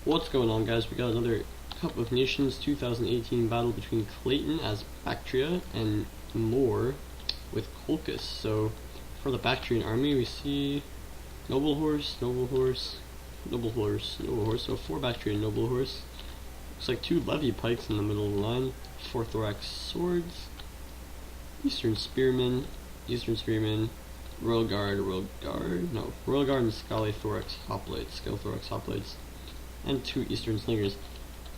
What's going on, guys? We got another Cup of Nations 2018 battle between Klayton as Baktria and Morr with Colchis. So for the Bactrian army we see Noble Horse, Noble Horse, Noble Horse, Noble Horse, so 4 Bactrian Noble Horse. Looks like 2 Levy Pikes in the middle of the line, 4 Thorax Swords, Eastern Spearmen, Royal Guard and Scale Thorax Hoplites, and 2 Eastern Slingers.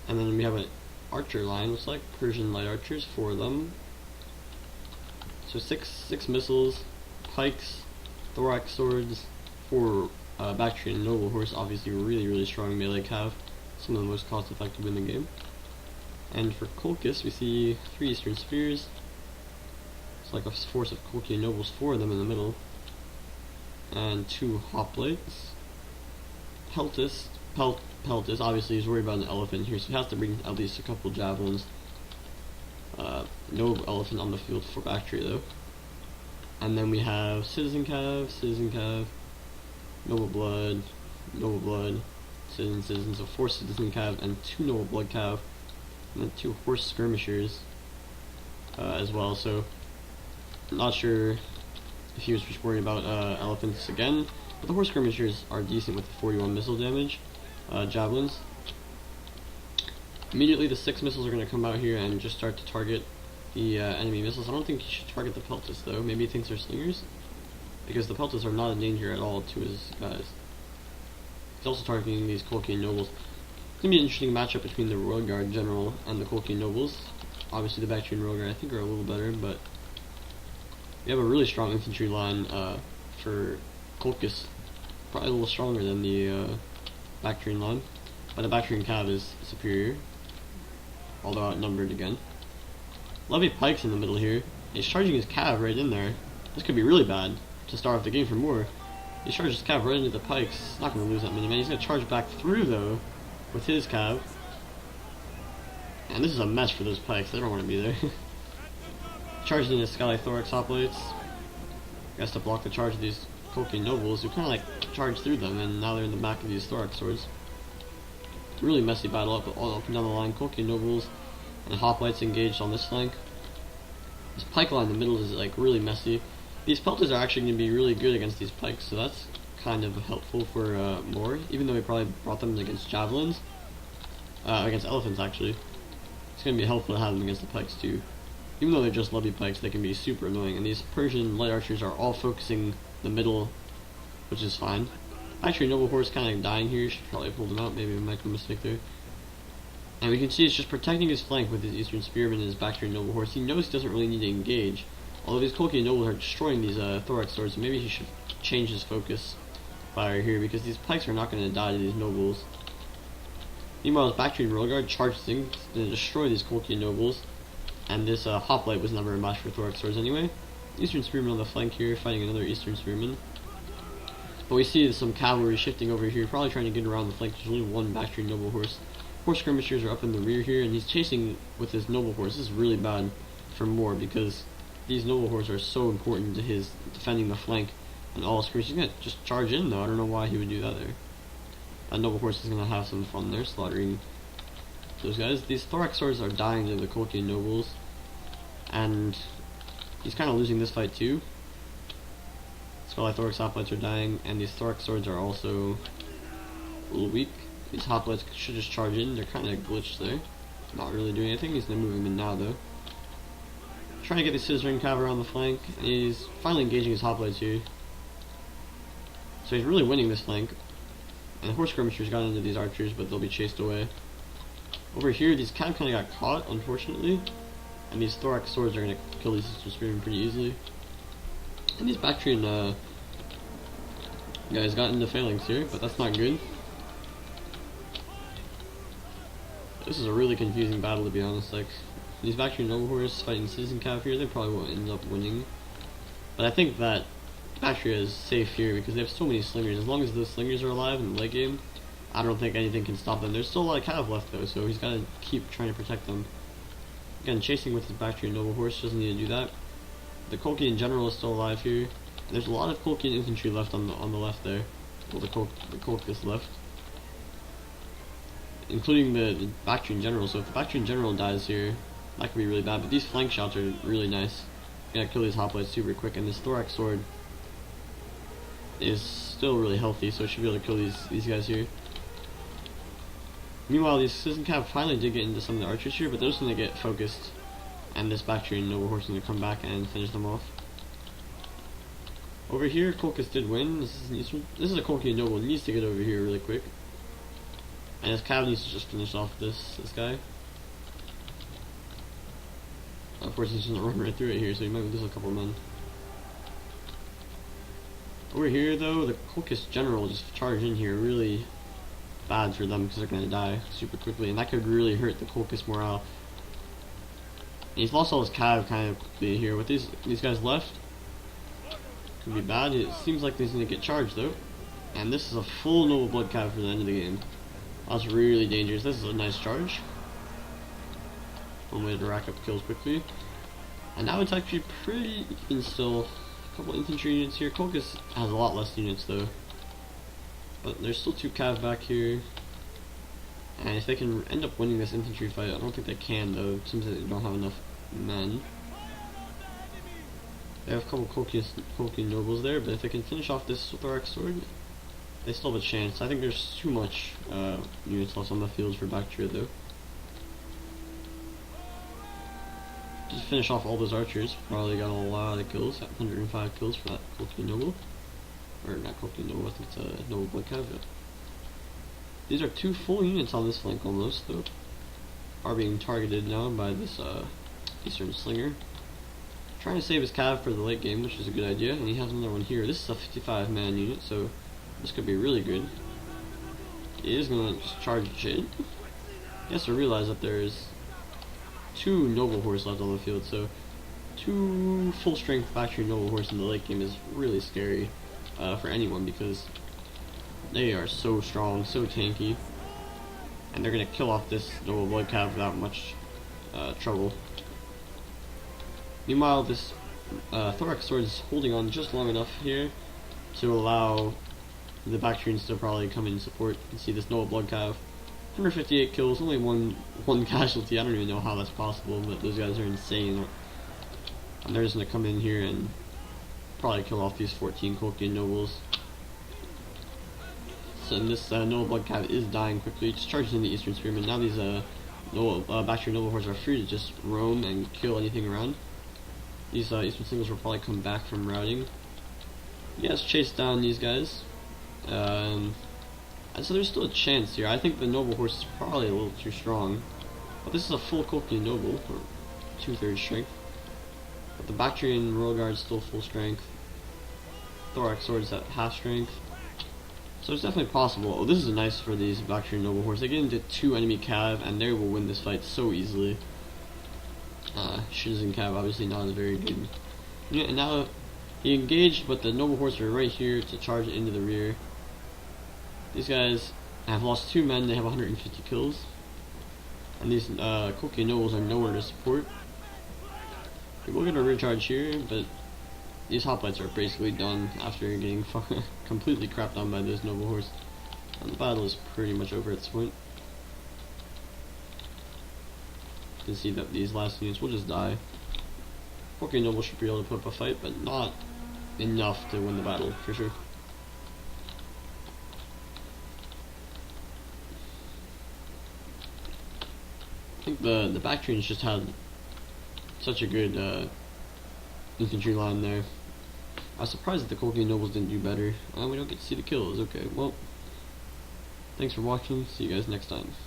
And then we have an archer line, looks like Persian light archers, 4 of them. So 6 missiles, pikes, thorax swords, 4 Bactrian noble horse, obviously really strong melee cav, some of the most cost effective in the game. And for Colchis we see 3 Eastern Spears. It's like a force of Colchian nobles, 4 of them in the middle, and 2 hoplites. Peltis obviously is worried about an elephant here, so he has to bring at least a couple javelins. No elephant on the field for Baktria though. And then we have Citizen Cav, Noble Blood, Citizen, so 4 Citizen Cav and 2 Noble Blood Cav, and then 2 Horse Skirmishers as well. So I'm not sure if he was just worried about elephants again, but the Horse Skirmishers are decent with the 41 missile damage. Javelins. Immediately the 6 missiles are going to come out here and just start to target the enemy missiles. I don't think he should target the Peltis though. Maybe he thinks they're slingers, because the Peltis are not a danger at all to his guys. He's also targeting these Colchian nobles. It's going to be an interesting matchup between the Royal Guard General and the Colchian nobles. Obviously the Bactrian Royal Guard I think are a little better, but we have a really strong infantry line for Colchis. Probably a little stronger than the Bactrian line, but the Bactrian cav is superior, although outnumbered again. Levy Pikes in the middle here. He's charging his cav right in there. This could be really bad to start off the game for Morr. He charges his cav right into the pikes. Not going to lose that many men. He's going to charge back through though with his cav. And this is a mess for those pikes. They don't want to be there. Charged in his Scale Thorax Hoplites. Has to block the charge of these Colchian nobles who kind of like charge through them, and now they're in the back of these thorax swords. Really messy battle up and down the line. Colchian nobles and hoplites engaged on this flank. This pike line in the middle is like really messy. These pelters are actually going to be really good against these pikes, so that's kind of helpful for Morr, even though he probably brought them against javelins, against elephants actually. It's going to be helpful to have them against the pikes too. Even though they're just levy pikes, they can be super annoying, and these Persian light archers are all focusing the middle, which is fine. Actually, Noble Horse kind of dying here. Should probably have pulled him out. Maybe I make a mistake there. And we can see it's just protecting his flank with his Eastern Spearman and his Bactrian Noble Horse. He knows he doesn't really need to engage. Although these Colchian Nobles are destroying these Thorax Swords, so maybe he should change his focus fire here, because these pikes are not going to die to these nobles. Meanwhile, his Bactrian Royal Guard charges in to destroy these Colchian Nobles. And this hoplite was never a match for Thorax Swords anyway. Eastern Spearman on the flank here, fighting another Eastern Spearman. But we see some cavalry shifting over here, probably trying to get around the flank. There's only 1 Bactrian Noble Horse. Horse Skirmishers are up in the rear here, and he's chasing with his Noble Horse. This is really bad for Morr, because these Noble Horse are so important to his defending the flank and all skirmishers. He's going to just charge in though. I don't know why he would do that there. That Noble Horse is going to have some fun there, slaughtering those guys. These Thorax Swords are dying to the Colchian Nobles, and he's kind of losing this fight too. Scale Thorax Hoplites are dying, and these Thorax Swords are also a little weak. These Hoplites should just charge in. They're kind of glitched there. Not really doing anything. He's not moving in now though. Trying to get the Scissoring Cav around the flank, and he's finally engaging his Hoplites here. So he's really winning this flank. And the Horse Skirmishers got into these archers, but they'll be chased away. Over here, these Cav kind of got caught, unfortunately. And these Thorax Swords are going to kill these Eastern Spearmen pretty easily. And these Bactrian guys got into phalanx here, but that's not good. This is a really confusing battle, to be honest. Like, these Bactrian Noble Horse fighting Citizen Cav here, they probably won't end up winning. But I think that Baktria is safe here, because they have so many slingers. As long as those slingers are alive in the late game, I don't think anything can stop them. There's still a lot of cav left though, so he's got to keep trying to protect them. Again, chasing with his Bactrian Noble Horse doesn't need to do that. The Colchian General is still alive here. There's a lot of Colchian infantry left on the left there. Well, the Colchis left. including the Baktria general. So if the Baktria general dies here, that could be really bad. But these flank shots are really nice. Gonna kill these hoplites super quick, and this thorax sword is still really healthy, so it should be able to kill these guys here. Meanwhile, these citizen cav finally did get into some of the archers here, but they're just gonna get focused, and this Bactrian noble horse is gonna come back and finish them off. Over here, Colchis did win. This is a Colchian noble. He needs to get over here really quick, and his cav needs to just finish off this guy. Of course, he's gonna run right through it here, so he might lose a couple of men. Over here, though, the Colchis general just charged in here, really bad for them because they're gonna die super quickly, and that could really hurt the Colchis morale. And he's lost all his cav kind of quickly here. With these guys left, could be bad. It seems like he's gonna get charged though, and this is a full noble blood cav for the end of the game. That's really dangerous. This is a nice charge. One way to rack up kills quickly, and now it's actually pretty even still. A couple infantry units here. Colchis has a lot less units though, but there's still 2 cav back here, and if they can end up winning this infantry fight, I don't think they can though. It seems that they don't have enough men. They have a couple Colchian nobles there, but if they can finish off this thorax sword, they still have a chance. I think there's too much units lost on the field for Baktria though. Just finish off all those archers. Probably got a lot of kills. 105 kills for that Colchian noble. Or not Colchian noble, I think it's a noble blood cav. These are 2 full units on this flank almost though. Are being targeted now by this Eastern Slinger. Trying to save his cav for the late game, which is a good idea, and he has another one here. This is a 55 man unit, so this could be really good. He is going to just charge in. He has to realize that there's 2 noble horse left on the field, so 2 full strength Baktria noble horse in the late game is really scary for anyone, because they are so strong, so tanky, and they're going to kill off this noble blood cav without much trouble. Meanwhile, this thorax sword is holding on just long enough here to allow the Bactrians to probably come in and support. You can see this noble blood cav, 158 kills, only one casualty. I don't even know how that's possible, but those guys are insane. And they're just gonna come in here and probably kill off these 14 Colchian nobles. So this noble blood cav is dying quickly, just charges in the Eastern Spearmen. Now these Bactrian noble hordes are free to just roam and kill anything around. These Eastern Singles will probably come back from routing. Yes, chase down these guys. And so there's still a chance here. I think the noble horse is probably a little too strong. But this is a full Colchian noble, or 2/3 strength. But the Bactrian royal guard is still full strength. Thorax sword is at half strength. So it's definitely possible. Oh, this is nice for these Baktria noble horse. They get into 2 enemy cav, and they will win this fight so easily. Citizen cav obviously not a very good. Yeah, and now he engaged, but the noble horse are right here to charge into the rear. These guys have lost 2 men. They have 150 kills, and these Colchian nobles are nowhere to support. We will get a rear charge here, but these hoplites are basically done after getting completely crapped on by this noble horse. And the battle is pretty much over at this point. You can see that these last units will just die. Colchian noble should be able to put up a fight, but not enough to win the battle, for sure. I think the Bactrians just had such a good infantry line there. I was surprised that the Colchian nobles didn't do better. We don't get to see the kills. Okay, well, thanks for watching. See you guys next time.